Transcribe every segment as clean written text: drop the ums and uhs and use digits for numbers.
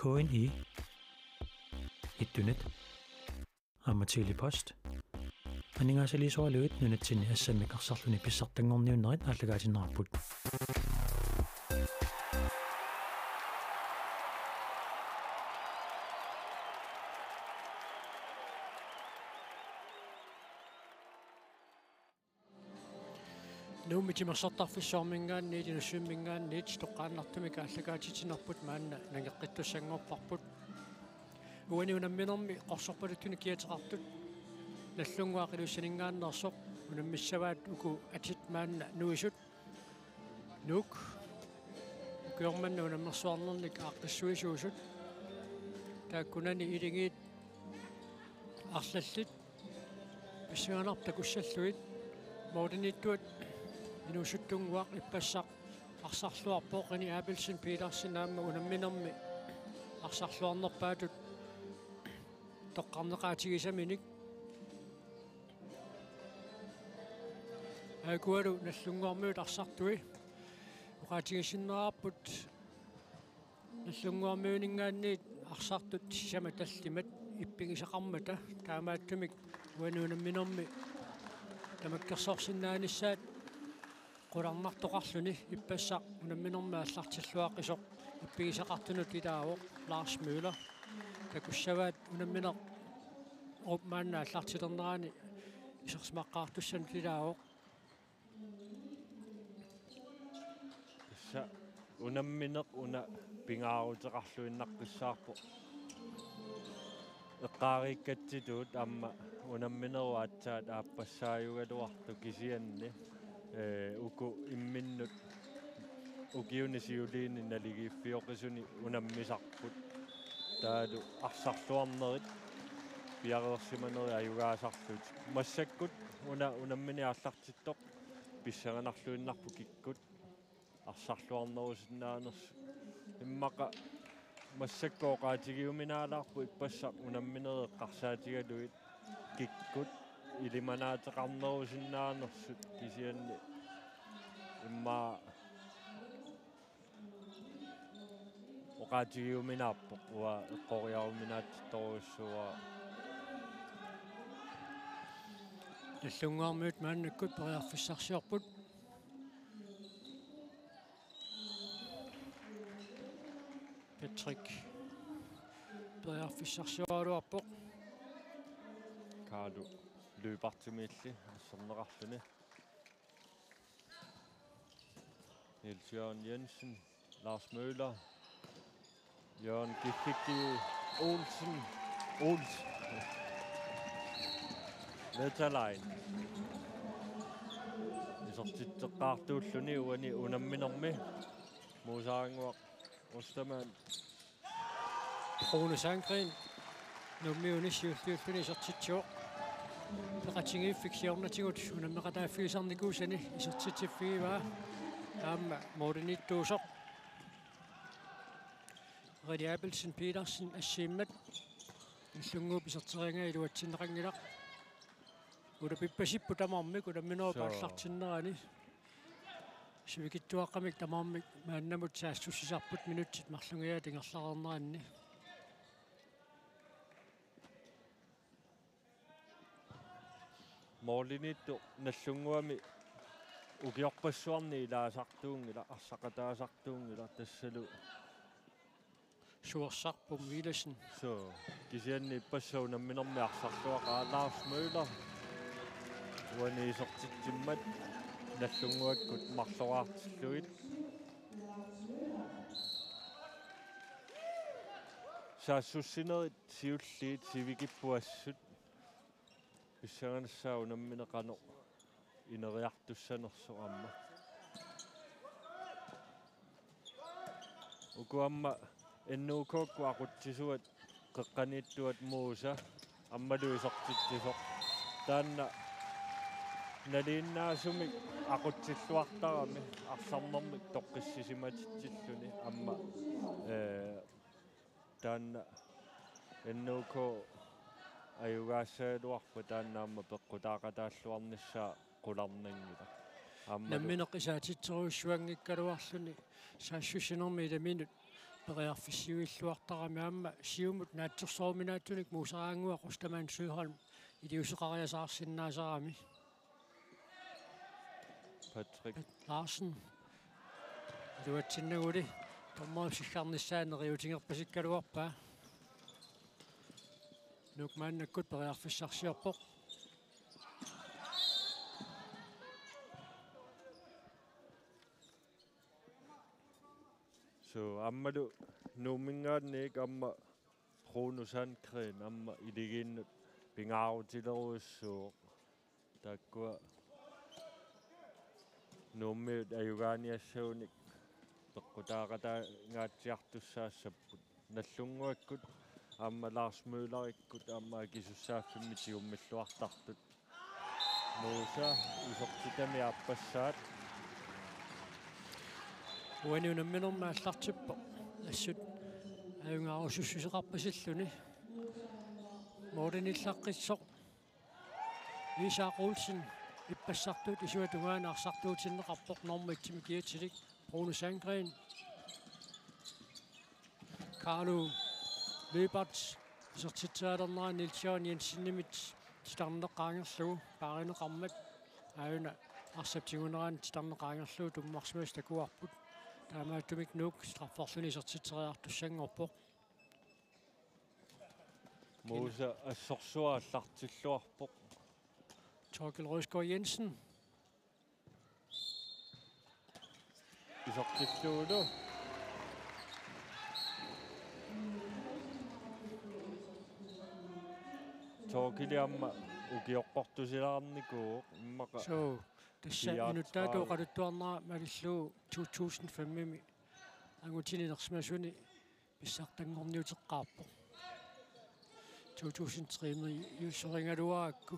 KNI ittunet ammatili post aningaasaliisualuit nunatsini assammiqarsarluni pissartangorniunnerit ааллагаатиннарпут нуумитимерсартарфиссуармингаанни тинуссуиммингаанниит тоққааннартумика аллагаатитинарпут маанна нагеққиттуссангорпарпут уаниунамминерми қорсорпалуттуни киатеқартут наллунгуақилуссанингааннерсоқ унаммиссаваат уку атит маанна нуисут нук кёрманна унаммерсуарнерник ааққиссуисуусут тааккунани илингиит арлаллит писсуанар такуссаллуит моодиниттуат инусуттунгуақ иппассақ арсарлуарпооқини Абелсин Петерсен наама унамминерми арсарлуарнерпаатут тоққарнеқаатигисаминик агуалу наллунгуармиут арсартуи уқаатигисиннераарпут наллунгуармиунингаанниит арсартут сама таллимат иппигисақармата таамааттумик уануунамминерми тамаккерсоорсиннааниссаат qulарнартоқарлүни иппассақ унамминерма аллартиллуақисоқ иппигисақартунут илаавоқ Ларс Мюллер такуссаваат унамминер опмаанна аллартилернерани исерсмаққаартуссан илаавоқ са унамминеқ уна пингаарутеқарлуиннаққиссаарпо эққаариккатситуут аама унамминеруаатсаат ааппассааюгалуарту кисианни уку имминнут укиунисиулиини налигииффиоқисуни унаммисарпут таалу арсарлуарнерит пиареерсиманери аюгаасарлут массаккут унаммини ааллартиттоқ писсаганарлуиннарпу киккут арсарлуарнерусиннаанерс иммақа массаккооqaатигиуминаалаарпу иппассақ унамминери эққарсаатигалуит киккут илиманаатеқарнерусиннаанерсут кисианни имма оqaатигиуминаарпоқ уа эққориаруминааттитторуссуа наллунгуармиут мааннаккут периарфиссарсиорпут Patrick периарфиссарсиоралуарпоқ Carlo løbartimilli assernerarluni Niels Jørgen Jensen, Lars Møller, Jørgen Gifiki Olsen, Metalein. Isortitteqqaartuulluni uani unamminermi muusaanguaq Ostermann Rune Sandgren nummiunissiulluulluni isortitsuoq peqatingiiffiksiornatigut unammeqataaffisarnikuusani isortittiffigivaa taamma moodinittuusoq Redi Abelsen Petersen assiimmat иллунгууп исертерингаа илуатсиннеқангилақ улапиппасиппу тамармик уламминерупааллартиннерани сивикиттуаққамик тамармик мааннамут саассуссисарпут минутсит марлунгиа тингерларернеранни Morlinittu nallunguami ukiorpassuarni ilaasartuungila arсақатаасартуунгила тассалу суерсарпум Вилаsen so kisianni ippassauunamminermi arsarluaqaa Lars Møller uaniisortitsimmat nallunguakkut marloraartilluit saassussinerit siulliit sivikippuassut писсаганассаунамминеқано инериартуссанерсо амма укуамма эннуукоокку aqutsisuat qeqqaniittuat muusa аммалуисортитсисоқ таанна налииннаасумик aqutsilluartarami арсарнэрмик тоққиссисиматитсиллуни амма таанна эннууко аюгаассаалуарпа тааннаамма пеққутаақатааллуарнissaа qulарнангила намминеқисаатитсеруссуангиккалуарлуни саассусинерми иламинут периарфиссиуиллуартарами аама сиумут наатсерсооминаатуник мусараангуа Рустаман Сюholm илиусеқариасаарсиннаасарами Patrick Larsen илуатсиннагули томмоо силларниссаанериутингерпасиккалуарпаа нукмааннаккут периарфиссарсиорпоқ so ammalu nuumingaanniik amma Kronusankren amma iligiinnut pingaarutileruissuuq taakkua nuummiut ajugaaniassaunik peqqutaaqataangaatsiartussaassapпут наллунгуаккут amma Lars Møllerikкут amma кисуссааффиммити уммиллуартартут мууса исортитами аппассаат уанунамминермааллартиппо ассут аюнгаарусуссусеқарпасиллуни модениллаққиссоқ исаақулсин иппассартуут исуатугаанаарсартуутиннеқарпоқ нормитсими киатсилик Kronusankren Carlo Løberts сертитсаалернаа Нилсион Jensen-nimit титарнеққаангерлугу паринеқармат аюна арсаптигунеран титарнеқаангерлугу туммарсимас такуарпут таамааттумик нук страффорлуни сертитсериартуссангорпоқ мууса ассорсуааллартиллуарпоқ Torkel Røsgaard Jensen исортиллуулу Torkiliamma ukiorqortusilаарnikuu immaqa so тасса минуттаатуу қалуттуарнера малиллуу 2005-ми ангутининерсимасуни писсартангорниутеққарпо 2003-ми юссорингалуаакку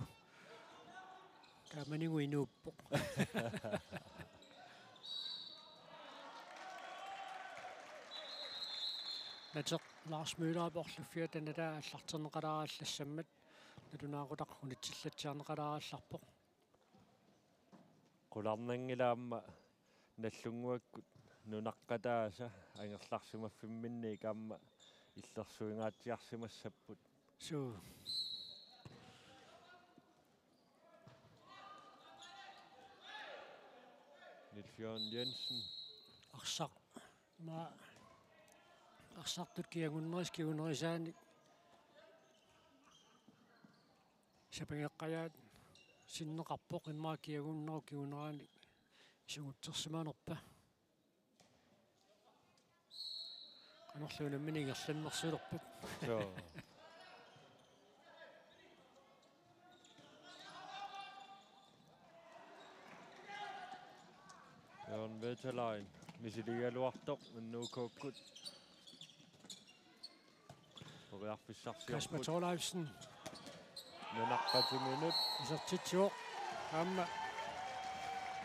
тааманигу инууппо натеқ Lars Møller борлуффиа таналаа аллартернеқалаааллассаммат натунаақутақ унитсиллатсиарнеқалааалларпоқ qularnangilaamma nallunguakkut nunaqқатааса ангерларсимаффимминник аама иллерсуингаатсиарсимассаппут so Nilsjørn Jensen арсақ ма арсартут киагуннерискиунерисааник сапагеққаяат синнеқарпоқ иммаа киагуннеру киунераани исугутсерсимаанерпа канерлуунамминигерланнерсулерпут so Jørgen Vetterlein misiligaluartoq unnuukkuukkut Kasper oriarfissarsiorput Thorleifsen nunaqqatiminut исертитсуоқ аама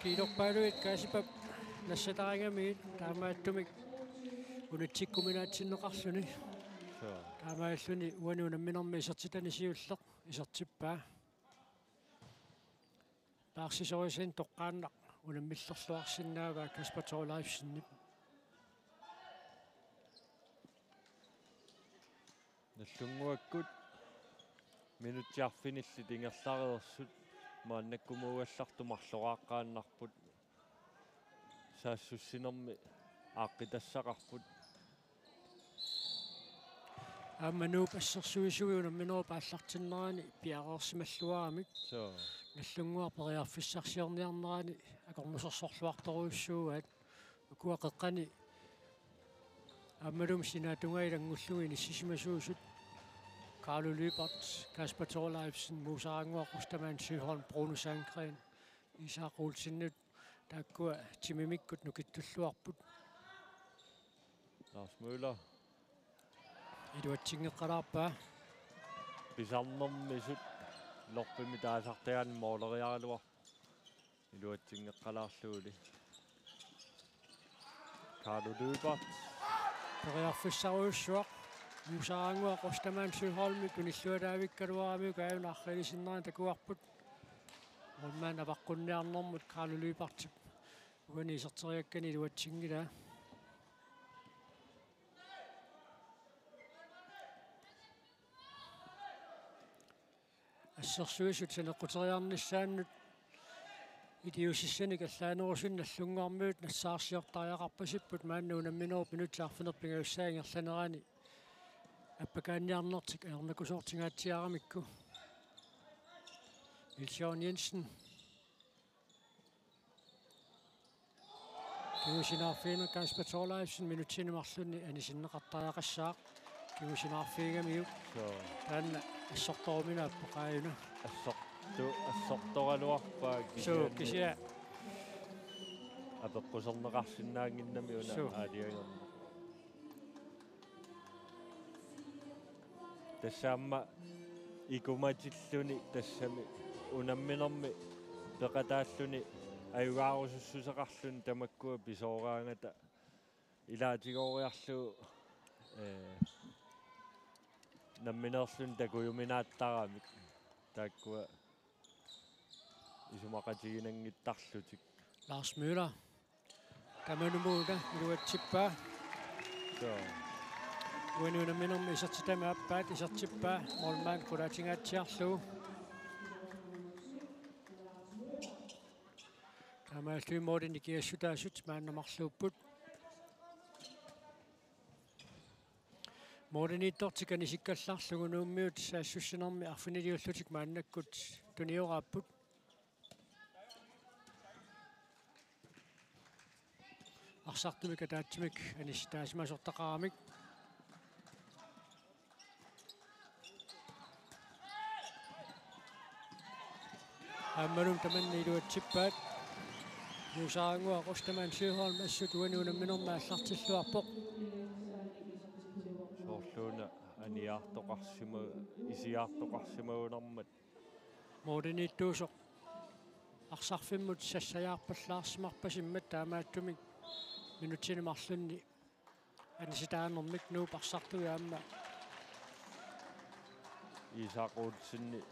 килорпаалуит касипап нассатарингамиит таамааттумик унатсиккуминаатсиннеқарлуни so таамааллуни уанунамминерми исертитанисиуллеқ исертиппаа паарсисорисэн тоққааннақ унаммиллерлуарсинааваа Kasper Thorleifsen наллунгуаккут минутиарфинилли тингерлариерсут мааннаккумуугаллартумарлорааққааннарпут саассуссинерми ааққитассақарпут ааману пассерсуисуиунамминеру пааллартиннерани пиареерсималлуарамик so наллунгуар периарфиссарсиорниарнерани акормусерсорлуарторуиссуугаат укуақеққани аамалум синаатунгайлангуллуги ниссисимасуусут Carlo Løberts Kasper Thorleifsen Musarangua Rustаман Сюholm Kronusankren исаақулсиннут тааккуа тимимиккут нукиттуллуарпут Lars Møller илуатсингеққалаарпаа pisarnermissut lorpimi taasartagaan mooleriaruar iluatsinngeqqalaarluuli Carlo Løberts периарфиссаруйуссуақ Musarangua Rustаман Сюholm куниллуалаавиккалуарами каавнааррилисиннерани такуарпут олмаан апаққунниарнэрмут Carlo Løberts уани исертериаккани илуатсингила ассерсуисут санеққутериарниссааннут идиусиссаник аллаанерусун наллунгаармиут нассаарсиортариақарпасиппут маанна унамминеру минутсаарфинерпингауссаангерланерани аппакаанниарнертик аернакусоортингаатсиарамикку Nils-Jørgen Jensen Kiusinаарфиина Kasper Thorleifsen минутсинемарлүни анисиннеқартариақассаақ Kiusinаарфигамиу таанна ассорторумина аппақааюна ассорторалуарпаа кисиа апеққусернеқарсинаангиннами уна аалиагерна тассаама икуматиллуни тассами унамминерми пеқатааллуни аюгаарусуссусеқарлүни тамаккуа писоораангата илаатигоориарлу намминерлүни такуйуминааттарамик тааккуа исумақатигинангиттарлутик Lars Møller каманумууда илуатсиппаа уинунамминерми исертитами аппаат исертиппаа молмаан кулаатингаатсиарлуу Амааллуи модин икиассутаасут мааннамарлууппут модиниттортикани сиккаллаарлугу нууммиут саассуссинерми арфинилиуллутик мааннаккут туниорааппут арсартумик атаатсимик анистаасимасортақарамик аммалум таманни илуатсиппаат Юсаангуа Рустаман Сюholm ассут уануунамминерма аллартиллуарпоқ соорлууна аниаартоқарсима исиаартоқарсимагунэрмат модиниттуусоқ арсарфиммут сассаяарпаллаарсимарпасиммат таамааттумик минутсинемарлунни аниситаанермик нууп арсартуи аама исаақуутсинни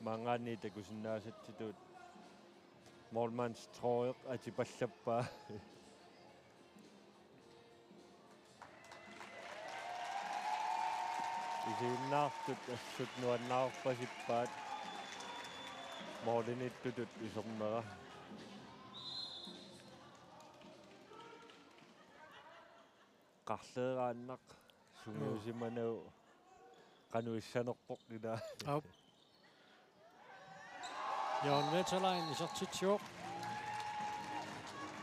мангаани такусиннаасатситуут Målmands trøje атипаллаппаа исиннаартут ассут нуаннаарпасиппаат модиниттутут исернера qарлеерааннақ сунгиусиманау кануиссанерпоқ ила ап Jørgen Veterlein isartitsjuuq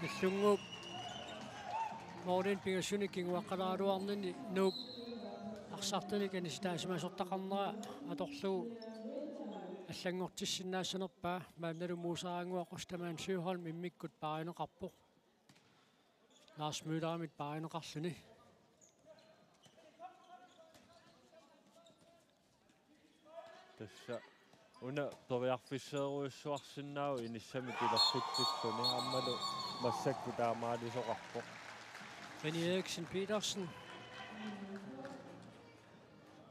иллунгууп Morten Pingersunik kinguaqqalaaluarnini nuuk арсартаник анистаасимасортақарнера аторлуу аллангортиссинаассанерпаа маанналу муусараангуа Rustаман Sjöholm иммиккут паринеқарпоқ Lars Møller паринеқарлүни тасса уна ториарфиссееруйссуарсинаау иниссами пилерсуттиллуни аммалу массакку таамаалисоқарпоқ Benny Eriksen Petersen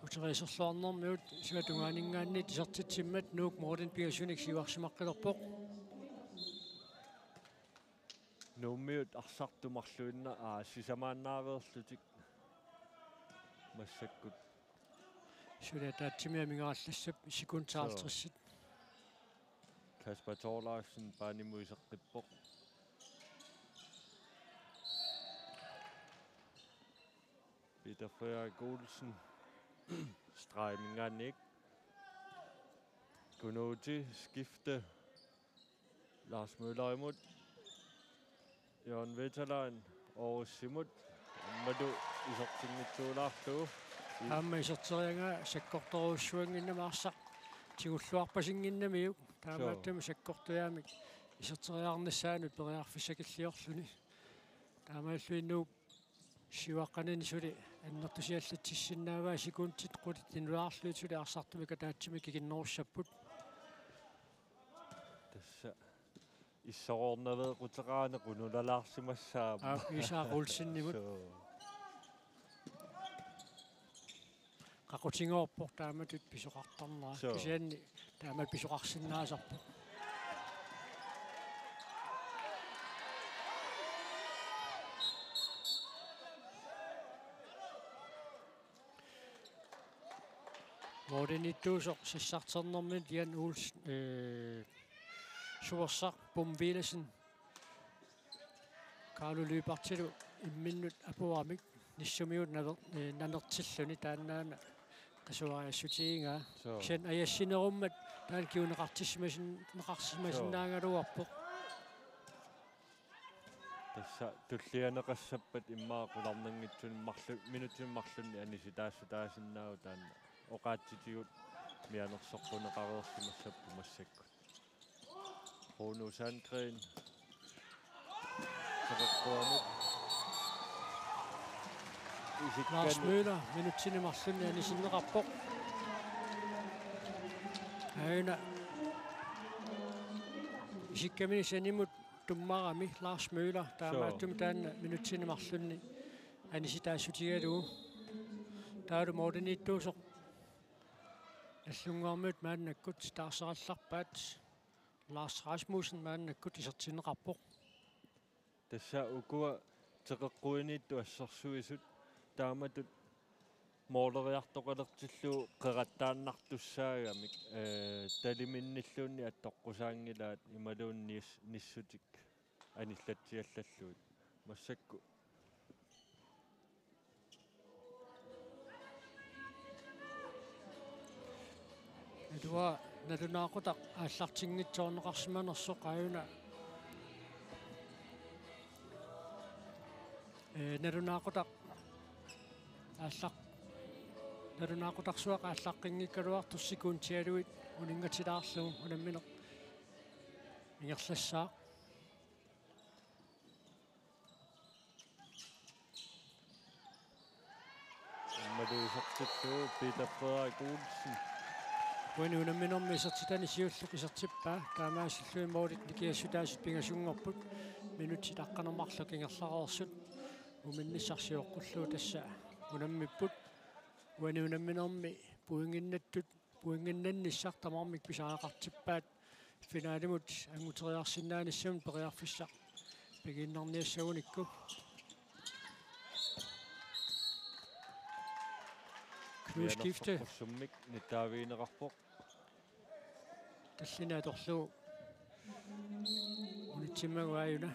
Uteriserluarnermiut suatungaaningaanni tisertitsimmat nuuk Morten Pingersunik siuarsimaqqilerpoq нууммиут арсартумарлуинна сисамааннаареерлутик массаккут сулатаатсимиа мингааллассап секундтаалтрissит Kasper Thorleifsen паанимуисеққиппоқ Peter Frederik Olsen strejminganik Gunuti skifte Lars Møller imod Jørgen Veterlein og Simut Madu isortingittuulaartuu аама исертерианга саккорторуссуангиннамаарсақ тигуллуарпасингиннамиук таамааттами саккортуяамик исертериарнассаанут периарфиссакиллиорлүни таамааллуиннууп сиваққанани сули аннертусиаллатсиссиннааваа секундтит қулит инуаарлуит сули арсартумика таатсимик кигиннеруссаппут тасса иссоорнаве қутераане қунулалаарсимассаама исаақулсиннимут qaqutingoorpoq taamatut pisoqartarnera kisianni taamat pisoqarsinnaasarpoq Mordenittuusoq sissarternermi Jan Olsen Suversaq Bumvilesen Carlo Lybartilu imminnut apuamik nissumiut nanertilluni taannaana qasuariassutiinga sen ayassinerummat taan kiuneqartissimasin neqarsimasinnaangaluarpoq Tässä tullianeqassappat immaaqqularnanngitsun minutin marlunni anisitaassutaasinnautaan oqaattitigut mianersorpuneqareersimassappu massakku Bruno Sandgren Seqquamut Lars Møller minuttini marlunni anisinneqarpoq aina isikkamini sanimut tummarami Lars Møller taamaattum taanna minuttini marlunni anisitaassutigaluu taalu mordenittuusoq allungaarmut maannakkut taarserallarpaat Lars Rasmussen maannakkut isertinneqarpoq Tässä ukua teqeqquinittu assersuisut taamatut mooleriartoqalertilluu qerattaannartussaagami taliminnilluunni attoqqusaangilaat imaluunni nissutik anillatsiallalluut massakku Edua nalunaaqutaq aallartinngitsoorneqarsimanersoq aayuna nalunaaqutaq nalunaaqutaqsuaq ааllaqqinngikkaluartussikuuntialuit uninngatilaarlugu unammineq ingerlassaaq maluusertilluu Peter Frederik Olsen Wenu unamminermi isertitani siulluq isertippaa taamaasillui moolit nikiassutaasut pingasungorput minutti taqqanermarluk ingerlareersut umannissarsiuqqullu tassa unammipput wenu unamminermi puinginnannissaq tamarmik pisaaqartippaat finaalimut anguteriarsinnaanissam periarfissaq piginnarniassagunikku Knusskifte summik nitaaviineqarpoq tallina atorlu unitsimmagu aayuna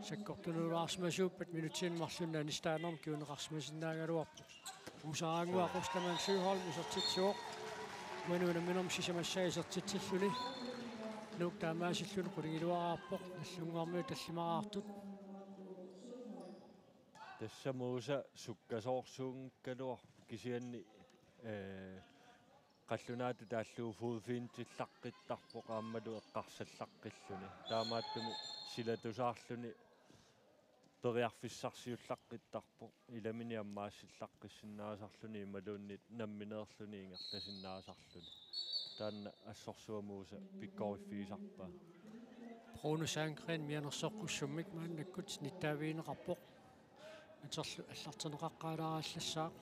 sakkortunulaarsimasuuppat minutsin marlunna anistaanerm kiuneqarsimasinnaagaluarpu usaraanguaqorslaman Sygholm isertitsuoq manuunamminerm sisamassaa isertitsilluni nuuk taamaasilluni qulingiluaraarpoq nallungaarmiu tallimaraartut Tässä muusa sukkasoorsuungkalluar kisianni qallunaatu taalluu fuufiintillaqqittарpoq aammalu eqqarsallaqqilluni taamaattumi silatusaarluni periarfissarsiullaqqittarpoq ilamini ammaassillaqqissinnaasarluni imaluunni nammineerluni ingerlasinnaasarluni taanna assorsuamuusa pikkoriffiisarpaa Bruno Sandgren mianersoqqussummik maannakkut nittaaviineqarpoq aterlu аллартенеқаққааларааllaссаақ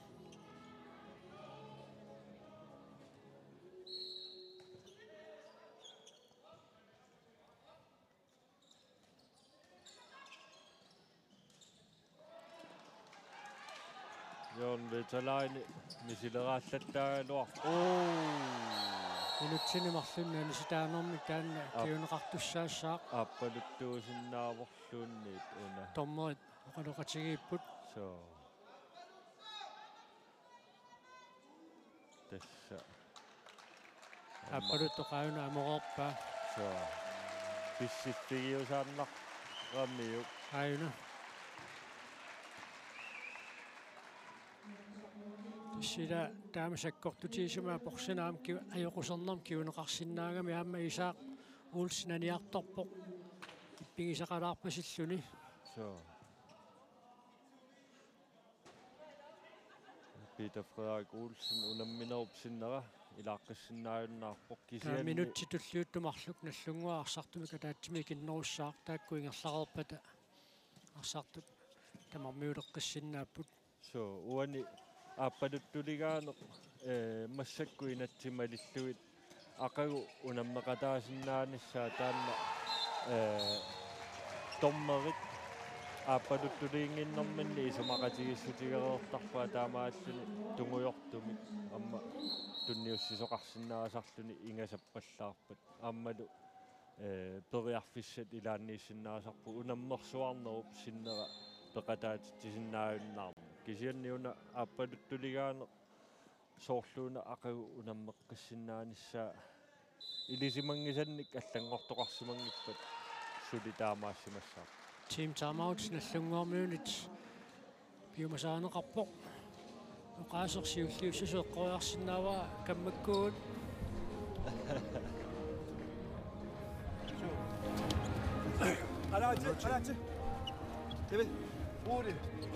Jon Vetalainen misileraallаттаагалуар minutsini marlunni anisitaanermi taanna kiuneqartussaassаақ aapaluttuusinnaavorluunniit una tommerit oqaluqatigiipput so tässä appaluttoqaayuna amororpaa so pissittigiusaannarramiuk aayuna sila taamasakkortutiisumaa porsiнаам ки ajоqusernarm kiuneqarsinnaagami aamma isaaq Olsen aniartorpoq ippigisaqalaarpasilluni so Peter Frederik Olsen unamminerupsinnera ilaaqqissinnaajunnaarpoq kisianni minutti tulliuttumarluk nallunguaarsartumika taatsimi kinnerussaaq taakku ingerlareerpata arsartut tamarmiuleqqissinnaapпут so uani aapaluttuligaaneq massakku inatsimmalilluit aqagu unammeqataasinnaanissaa taanna tommerit ааппалуттулиингиннэрминни исумақатигиссутигереэртарпаа таамааллуни тунгуйортумик амма тунниуссисоқарсинаасарлуни ингасаппаллаарпат ааммалу периарфиссат илааннииссиннаасарпу унаммерсуарнеруп синнера пеқатаатитсиннааюннаарма кисианниуна ааппалуттулигаане соорлууна ақагу унаммеққиссиннааниссаа илисимангисанник аллангортоқарсимангиппат сули таамаассимассаа Team timeout наллунгуармиунит биумасаанеқарпоқ оqaасерсиуллиуссусеққориарсинаава каммаккуут 알았지? 대비 우리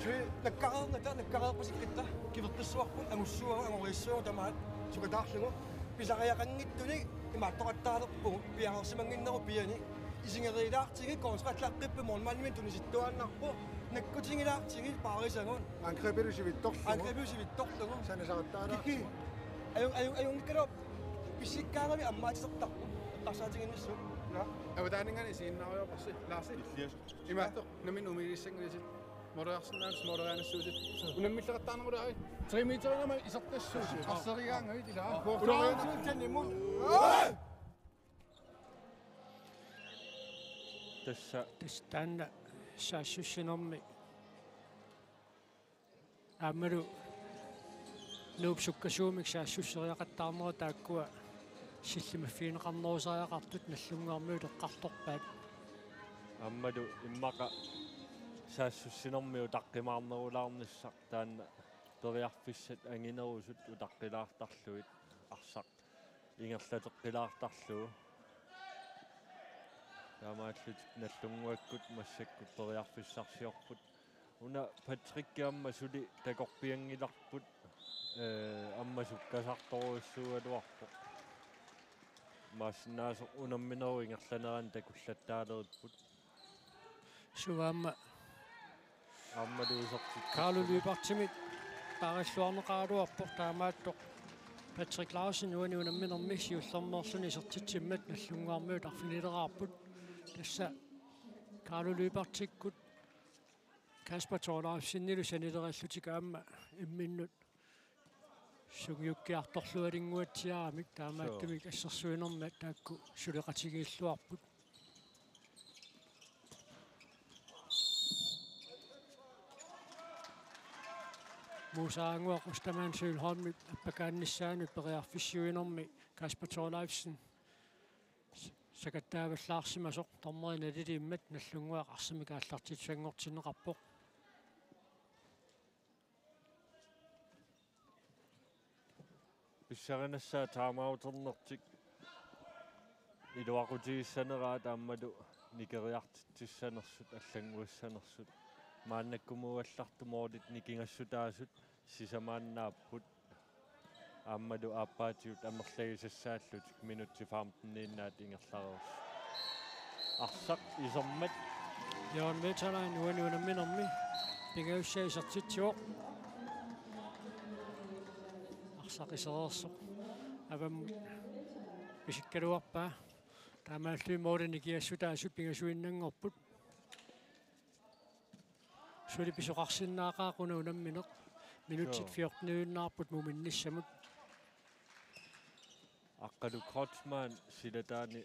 저 낙가aqaaqasikkitta kivertissuarput angussuaga angorissuu tamaat sukataarlugu pisariaqanngittuни imaattoqattaalerpu piangersimanginneru piani isingerilaartigi kontratlaqqippe mormalmin tunisittuaannarpu nakkutingilaartigi paarisangun angrebiusivittorlugu sanasaqattaala kiki ayungikkalop pissikkaarami ammaatisartarpu qarsaatinginnissu Avadaaningani siinnaariorparsi Larsi imaatto namin umilissangisit moderaarsinnaanus moderaanassuusit unammilleqattaarnerulaari 3 meterina isartassuusit qarserigaangavit ilaa ulaaruutannimu тастанна саассуссинерми аамалу нуупсуккасуумик саассуссериақаттаарнера тааккуа силлимаффиинеқарнерусариақартут наллунгаармиу теққарторпаат аммалу иммақа саассуссинэрмиу таққимаарнерулаарниссақ таанна периарфиссат ангинерусут утаққилаартарлуит арсақ ингерлатеққилаартарлуу таамааллут наллунгуаккут массаккут периарфиссарсиорпут уна патриккиамма сули такорпиангиларпут амма суккасарторуиссуалуарпоқ мааснаасо унамминеру ингерланеран такуллаттаалериппут суаама аммалуусортик Carlo Lybertsimit париллуарнеқаалуарпоқ таамааттоқ Patrick Larsen уани унамминерми сиуллермерлуни сертитсиммат наллунгаармиут арфинилераарпут тасса Carlo Lybertikкут Kasper Thorlaug синнилу санилераллутика аама имминнут сугиуккиарторлуалингуатсиарамик таамааттумик ассерсуинерма таакку сулеқатигииллуарпут мусаангуа қустамаан суулхааммик аппакаанниссаанут периарфиссуинерми Kasper Thorlaugsen сакаттааваллаарсимасоқ торнериналилииммат наллунгуа арсимикааллартит сангортинеқарпоқ писсаринассаа таамаутернертик илуақутигиссанераат ааммалу никериартитсанерсут аллангуиссанерсут мааннаккумуаллартумоолит никингассутаасут сисамааннааппут ааммалу ааппаатиут амерлагисассааллутик минутти 15-нииннаат ингерлареерс арсақ исермат Jørgen Veterlein uani unamminermi pingaussaisertitsuoq арсақисереерсоқ авам писиккалуарпаа таамааллуимоолани киассутаасут пингасуиннангорпут сули писоқарсиннаақаақуна унамминеқ минутит 14-нуиннаарпут муминниссамут аққалу кротсман силатаани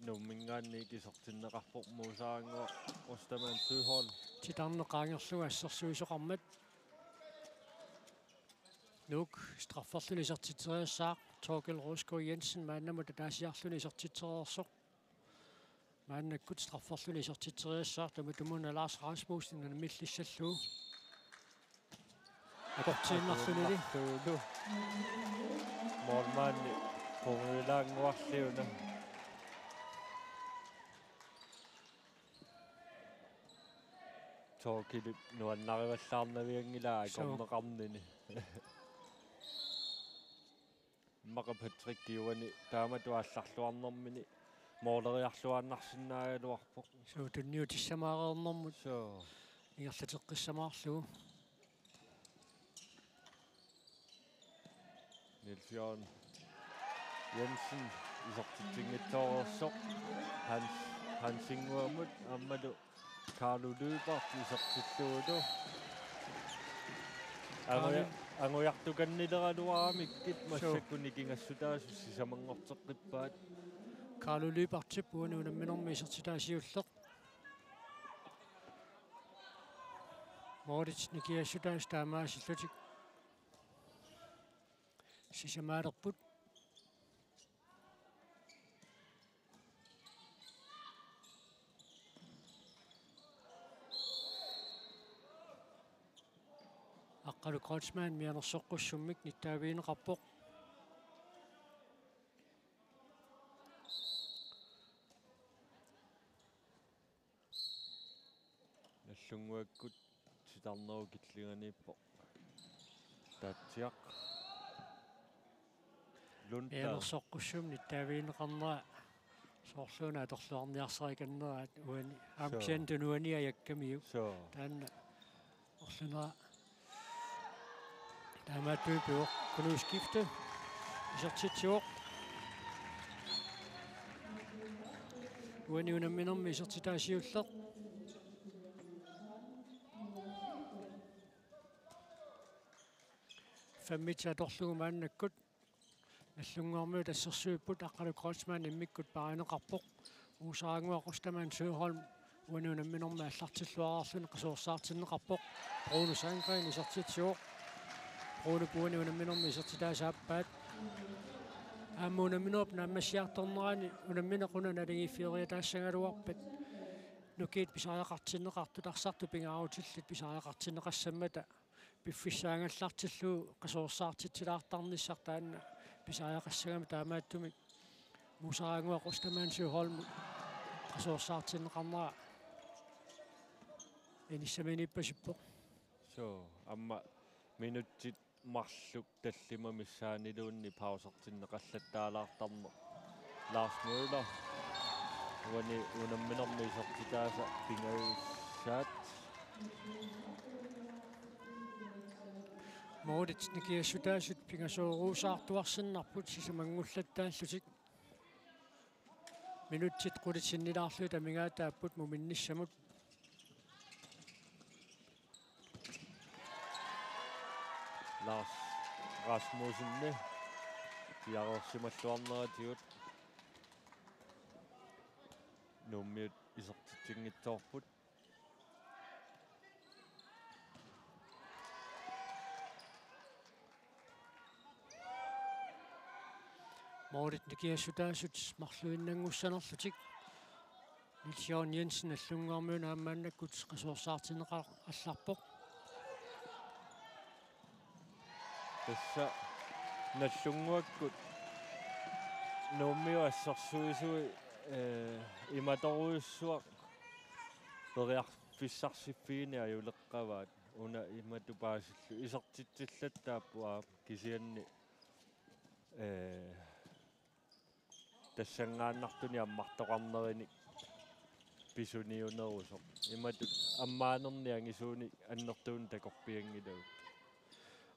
нуммингаанни кисортиннеқарпоқ мусаангуа остаман сүйхол титарнеқаангерлуга ассерсуисоқармат нук страфферлуни сертитериассаақ Torkel Rosgaard Jensen мааннамут таасиарлуни сертитериерсоқ мааннаккут страфферлуни сертитериассаақ таматумуна Lars Rasmussen миллиссаллуу акортииннарлунили мормаанни понгилаангуарлиуна Torkel нуаннариваллаарнавиангилаа акорнеқарнини мака Patrick киуани тааматуалларлуарнэрмини моолериарлуааннарсинаагалуарпоқ суу тунниутиссамаареернэрмут соо ингерлатеққиссамаарлугу Niels Jørgen Jensen isортитсингитсоорерсоқ Hans Ingwermut аммалу Carlo Lybart isartilluulu anguyartukannileraluaramikit massakkunikingassutaasu sisamangorteqqippaat Carlo Lybart puuni unamminormi isertitaasiulleq Moritz nikiassutaas taamaasillutik sisamaalerput Aqqalu Kreutzmann mianersoqqussummik nittaaviineqarpoq наллунгуаккут ситарнеру киллиганииппо таатсиақ лунта mianersoqqussum nittaaviineqarnera sooрлуuna аторлуарниарсариканнераат уани аампсиан тунуани аяккамиу so таанна орлунера таамааттуипиу кунускифте исертитсиоқ уани унамминерми исертитаасиуллеқ фаммитса аторлугу мааннаккут наллунгуармиу тассерсуиппут аққалу Крeutzmann иммиккут паринеқарпоқ уусаангуақустамаан Søholm уани унамминерми аллартиллуарарлуни қасуорсаартиннеқарпоқ Bruno Sandgren исертитсиоқ Bruno puuni unamminormi isertitaasааппаат аама унамминеруп нааммассиарторнерани унамминеқуна налигиффиориатаассангалуарпат нукиит писааяқартиннеқартут арсарту пингаарутиллит писааяқартиннеқассаммата пиффиссаангаллартиллуу қасуорсаартитсилаартарниссар таанна писааяқассагама таамааттумик мусараангуақустамаан Søholm қасуорсаартиннеқарнера иниссаминиппасиппоқ so amma minutsit mарлук таллима миссаанилуунни паусартиннеқаллаттаалаартарне Lars Møller уани унамминерми исертитааса пингаусаат Moritz nikiassutaasut pingasooruusaartuarsinnarput sisamangullataallutik minutsit qulitsinnilaarlu tamingaataapput muminnissamut Lars Rasmussenne tiarorsimalluarneratиут nummiut isertitiнгитсоорпут Moritz nikiassutaasut marluinnangussанерлутик Nils Jørgen Jensen аллунгаармуна аамааннаккут qasuorsaartinneqar алларпоq тасса наллунгуаккут нууммиу ассерсуисуи иматоруйуссуақ периарфиссарсиффиини аюлеққаваат уна иматупаасиллу исертитсиллаттааппуаа кисианни тассангааннартуни аммартоқарнерини писуниунерусо имату аммаанерни ангисууни аннертуун такорпиангилау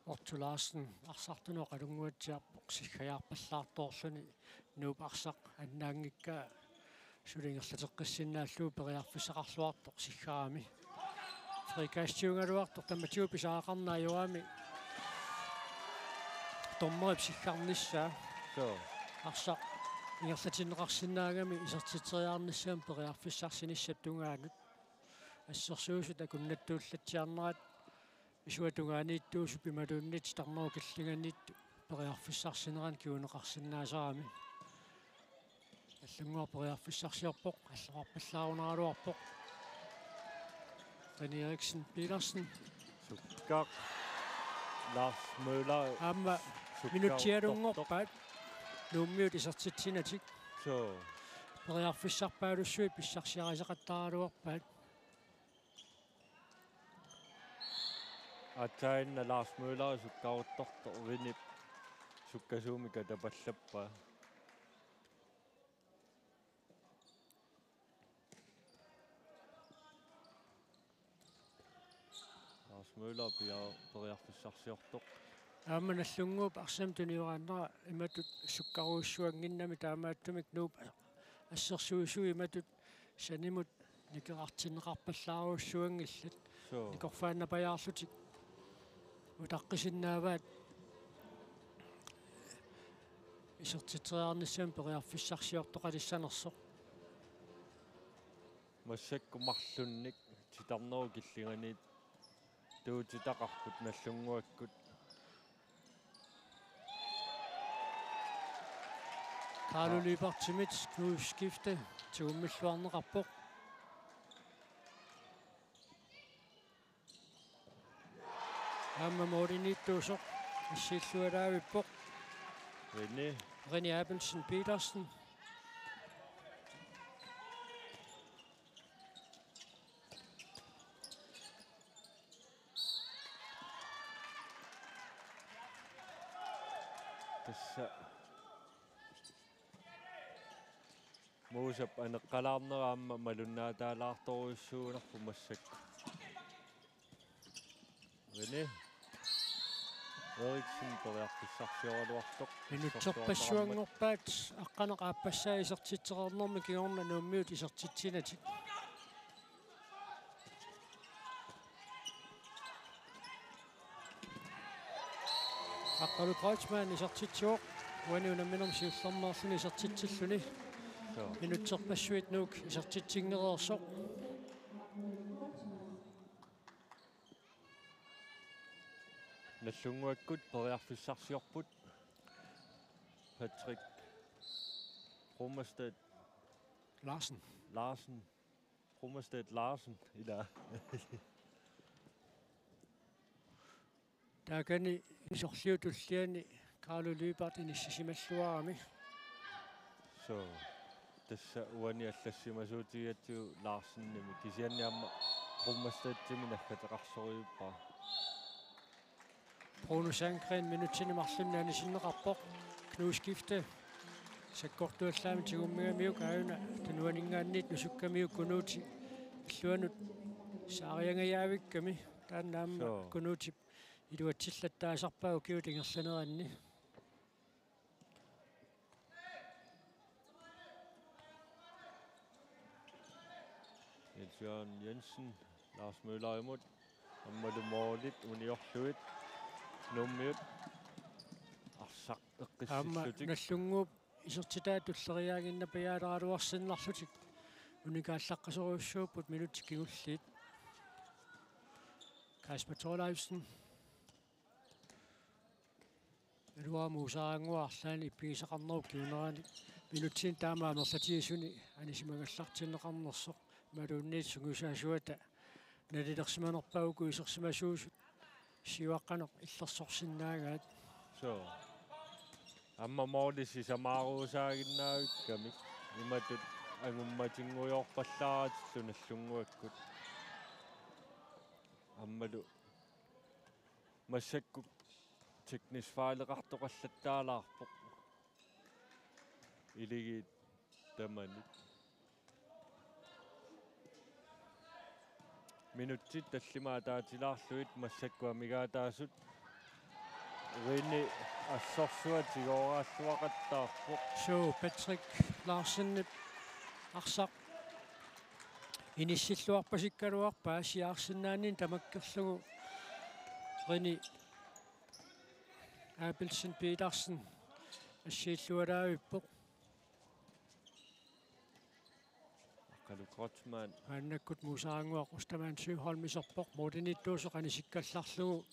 Otto Larsen арсартуно қалунгуатсиарпоқ сиккаяарпаллаартоорлуни нууп арсақ аннаангикка сулингерлатеққиссиннааллуу периарфиссақарлуартоқ сиккаами фрикастиунгалуартоқ тамматиу писаақарнааюами томморип сиккарниссаа so арсақ ингерлатиннеқарсинаагами исертитсериаарниссаам периарфиссарсиниссап тунгаанут ассерсуусут акуннаттууллатсиарнерат исуатунганииттуусу пималууннит тарнеру киллиганиитту периарфиссарсинеран киунеқарсинаасаами аллунгуар периарфиссарсиорпоқ аллоқарпаллаарунаралуарпоқ René Eriksen Petersen sukkaq Lars Møller аама минутсиалунгорпаат нууммиут исертитсинаtik so периарфиссарпаалуссуи писсарсиарисеқаттаралуарпаат атаинна Lars Møller sukkaaruttortor vinip sukkasuumika tapallappa Lars Møller periarfissarsiortoq аама наллунгууп арсам туниорааннера иматут суккаруussуангиннами таамааттумик нууп ассерсуисуи иматут санимут никеқартиннеқарпаллааруuссуангиллат so никорфааннапаяарлутик утаққисиннааваат исертитериарниссам периарфиссарсиортоқалиссанерсоқ массаккумарлунник титарнеру киллиганиит туутитақарпут наллунгуаккут Carlo Lybertsmith knudskifte til umiddelvarneqarpoq Amma Moriniittuusoq ассииллуалаавиппоқ René Abelsen Petersen тасса Moosap анеққалаарнераамма малуннаатаалаарторуйуссуунарпу массакку René Eriksen периарфиссарсиоралуартоқ минутсерпассуангорпаат аққанеқааппассаа исертитсеқарнэрми кигорна нууммиут исертитсинатик аққалу Крeutzmann исертитсуоқ уаниунамминерм сиуллэрмаарлуни исертитсиллуни минутсерпассуит нуук исертитсингереерсоқ наллунгуаккут периарфиссарсиорпут Patrick Brummerstedt Larsen Brummerstedt Larsen ila таакани исорлиутуллиани Carlo Lybert иниссисималлуарами so тасса уани аллассимасуутигиатсуу Larsen-ними кисианниамма Brummerstedt-тими наггатеқарсориуппаа Bruno Sandgren минутсинимарлуннаани синнеқарпоқ knudskifte саккортуаллаами тигуммигамиук ааюна тануанингаанниит нусуккамиук кунуути иллуанут саариангаяавикками тааннаамма кунуути илуатсиллаттаасарпаагу киутингерланеранни Jørgen Jensen Lars Møller imod аммалу моолит униорлуит нуммиут арсартеққиссиллутик наллунгууп исертитаа туллериаагинна паяалералуарсиннарлутик уникааллаққасориуссууппут минутик кигуллиит Kasper Thorleifsen элуамуусаангуарлаани иппигисақарнеруп киунерани минутсин таамаамерлатиисуни анисимагаллартиннеқарнерсоқ малуунниит сугусаасуата налилерсиманерпауку исерсимасуусут сиваққанеқ иллерсорсиннаагаат so амма моолиси самааруусаагиннаавикками иматут ангумматингуйорпаллааратиллу наллунгуаккут аммалу массакку teknisfejleqartoqallаттаалаарпоқ илигит таманит минутсит таллимаа таатилаарлуит массаккуамигаатаасут René ассорсуатигоорааллуақаттаарпоқ so Patrick Larsen арсақ иниссиллуарпасиккалуарпаа сиаарсинаанин тамаккерлугу René Abelsen Petersen ассииллуалаавиппоқ Carlo Kreutzmann аннаккут мусаангуақ устамаан сюхолмисерпоқ модинитtuusoqanissikkallarlugu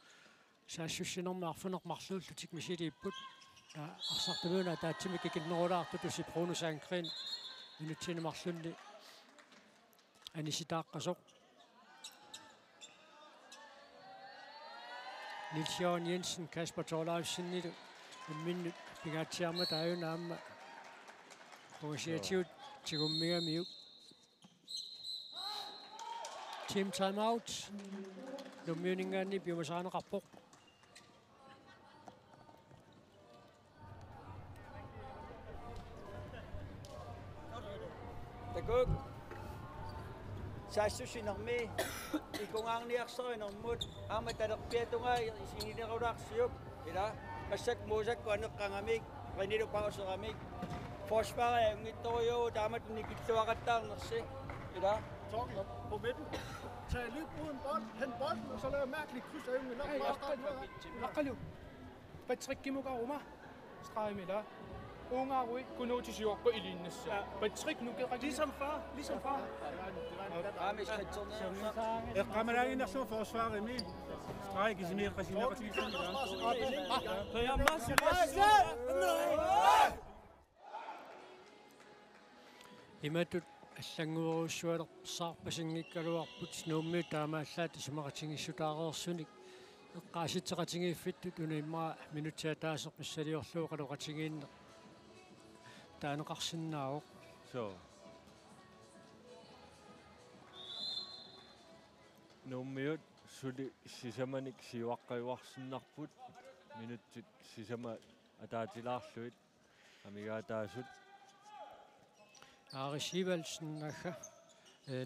саассуссинермаарфунермарлууллутик мисилииппут арсартамуна таатсими кикиннерулаарту тусси Bruno Sandgren минутсинемарлунни аниситааққасоқ Niels Jørgen Jensen Kasper Thorleifsen минут пигаатсиарма тааюнаамма прогрессиатиут тигуммигамиук Team timeout нуммиунингаанни пиумасаанеқарпоқ Takuk saassusinermi ikungaarniarsorinэрmut aamatalerpiatunga isinginerulaarsiuk ila massak muusakku aneqqangamik rinilu pauseramik Forsvaret er Ngitorio, damat Nikitsuakatarnersi. Ida. Torkel på midten. Tag løb uden bold, hent bolden, og så lave mærkeligt kryds af øjnene. Hey, Akkalju. Patrick Kimukaruma. Stregmiddag. Ungarui, Kunoti Sjokko i linjes. Patrick nu kan Ligesom far. Ramis Kretsorne. Kameraayin na so forsvar med. Strejk i sin præsident. Imatut аллангуурусsuалер саарпасингиккалуарпут нуумми таамааллаати симақатингиссутаареерсуник эққааситсеқатингииффиттут унаиммаа минутсиатаасеқ писсалиорлууқалуқатингиинне таанеқарсиннаавоқ So. Nummiut suli sisamanik siuaqqayuarsinnarput minutsit sisama ataatilaarluit amigaataasut аарисивалсиннагга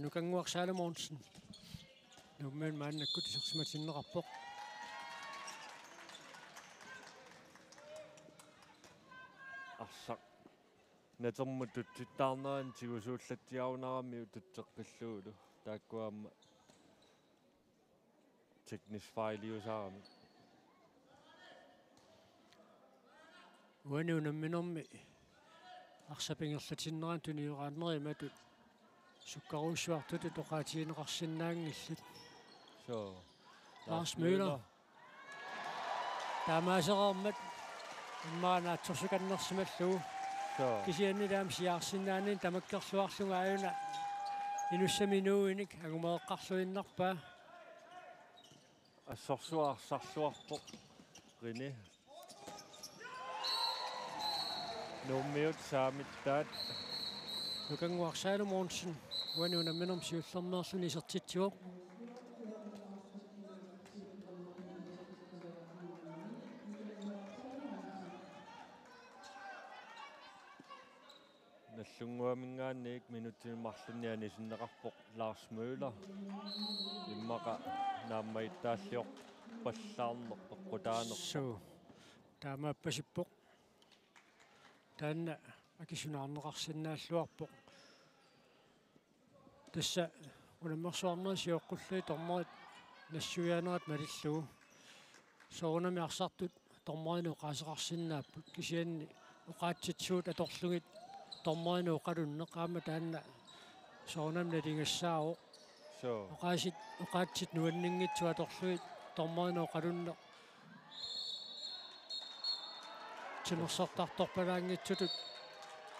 нукангуарсаалумуунсин нумман мааннаккут исерсиматиннеқарпоқ арсақ натермутут титтаарнеран тигусууллатиарунарами утутсеққиллуулу тааккуаама teknisfejliusarami уанунамминерми арсапингерлатиннеран туниорааннериматут суккаруссуартуту тоқаатиинеқарсинаангиллут so Lars Møller таамаасеқармат иммаанаатсорсуканнерсималлуу so кисианнидаам сиарсинаанин тамаккерлуарлунга аюна инуссаминууиник агумаеққарлуиннарпаа асорсуарсарлуарпоқ рини nummiut saamittaat нукангуарсаалумуунсин уанунамминерм сиуллернеерлуни исертитсуоқ наллунгуамингаанник минутсимарлунниани синнеқарпоқ Lars Møller иммақа нааммаиттааллиоқ паллаарнеқ пеққутаанеқ so таамааппасиппоқ таанна акисунаарнеқарсинааллуарпоқ тасса унаммерсуарнери сиоққуллуи торморит нассуяанерат малиллуу соонами арсартут торморину қаасеқарсинааппут кисианни уқаатситсуут аторлугит торморину уқалуннеқаама таанна соонам налингассаао so уқаатсит нуаннингитсу аторлугит торморину уқалунне тимерсартарторпалаангитсутут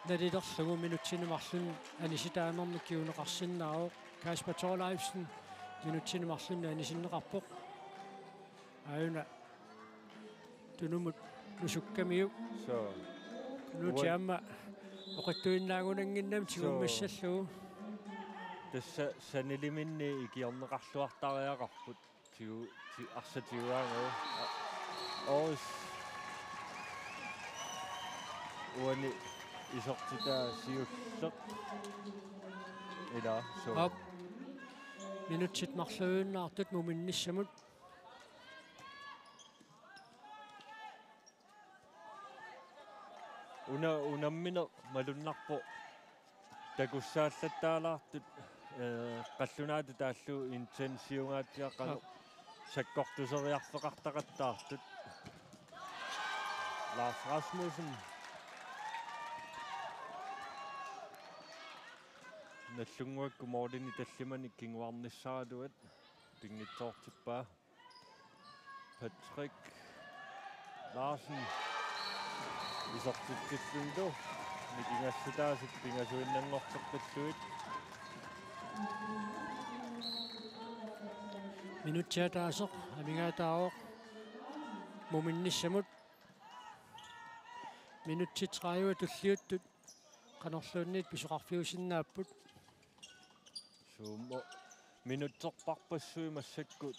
налилерлугу минутсинемарлун аниситаанерми киунеқарсинаао Kasper Thorleifsen минутсинемарлунни анисиннеқарпоқ аюна тунумут нусуккамиу so нутиамма оқаттуиннаагунангиннам тигуммассаллугу тасса санилиминни икиорнеқарлуартариақарпут тигу арсатигуаангу оос уани исортитаа сиуллеқ ила so ап минутсит марлуиннаартут муминниссамут унаммине малуннарпо такуссааллаттаалаартут қаллунаату тааллу интенсиунгаатиаққану саккортусериарфеқартақаттаартут Lars Rasmussen наллунгуакку моордини таллимани кингуарниссаалуат пингитсоортиппаа Patrick Larsen исортиккиллунду никингассутаасик пингасуиннангортеққиллуит минутсиатаасеқ амигаатааоқ муминниссамут минутсит 30 туллиуттут канерлуунниит писоқарфиусиннааппут суумо минутсерпарпассуи массаккут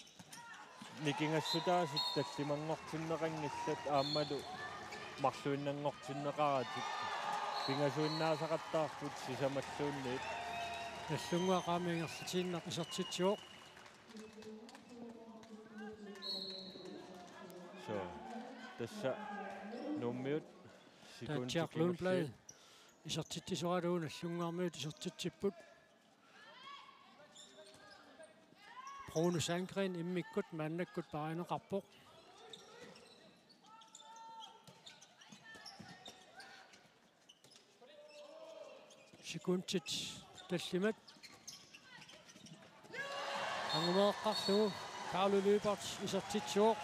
никингассутаасик таллимангортиннеқангиллат ааммалу марлуиннангортиннеқаратик пингасуиннаасақаттаарпут сисамаллуунниит наллунгуақаамингерлатииннақ исертитсуоқ so тасса nummiut таатсиарлуунплай исертитсораалуун аллунгаамиут исертитсиппут Bruno Sandgren иммиккут мааннаккут паринеқарпоқ секундтит таллимат ангумеэққарлугу Carlo Løbert исертитсуоқ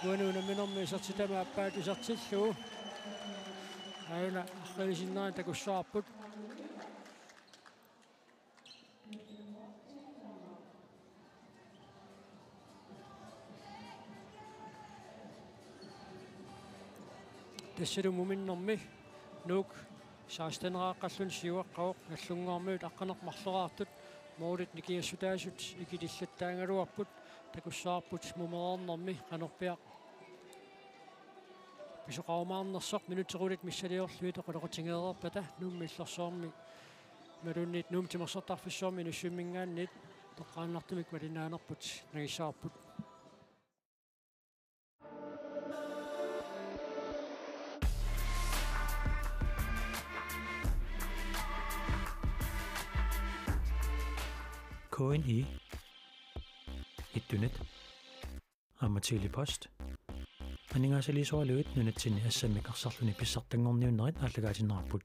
нуануунаминерми исертитама аппаат исертиллугу аана ахрисиннаа такуссаарпут тассалу муминнэрми нук 16-нерааққаллун сиуаққавоқ аллунгаармиут аққанеқмарлораартут моолит никиассутаасут икилиллаттаангалуарпут такуссаарпут мумеернэрми қанерпиақ писоқаумаарнерсоқ минутерулит миссалиорлуит оқулеқутингеерерпата нуммиллерсоорми малуннит нумтимерсертарфиссоорми нуссуммингааннит тоққааннартумик малинаанерпут нагиссаарпут KNI ittunet ammatili post aningaasaliisualuit nunatsinni assammiqarsarluni pissartangorniunnerit ааллагаатиннарпут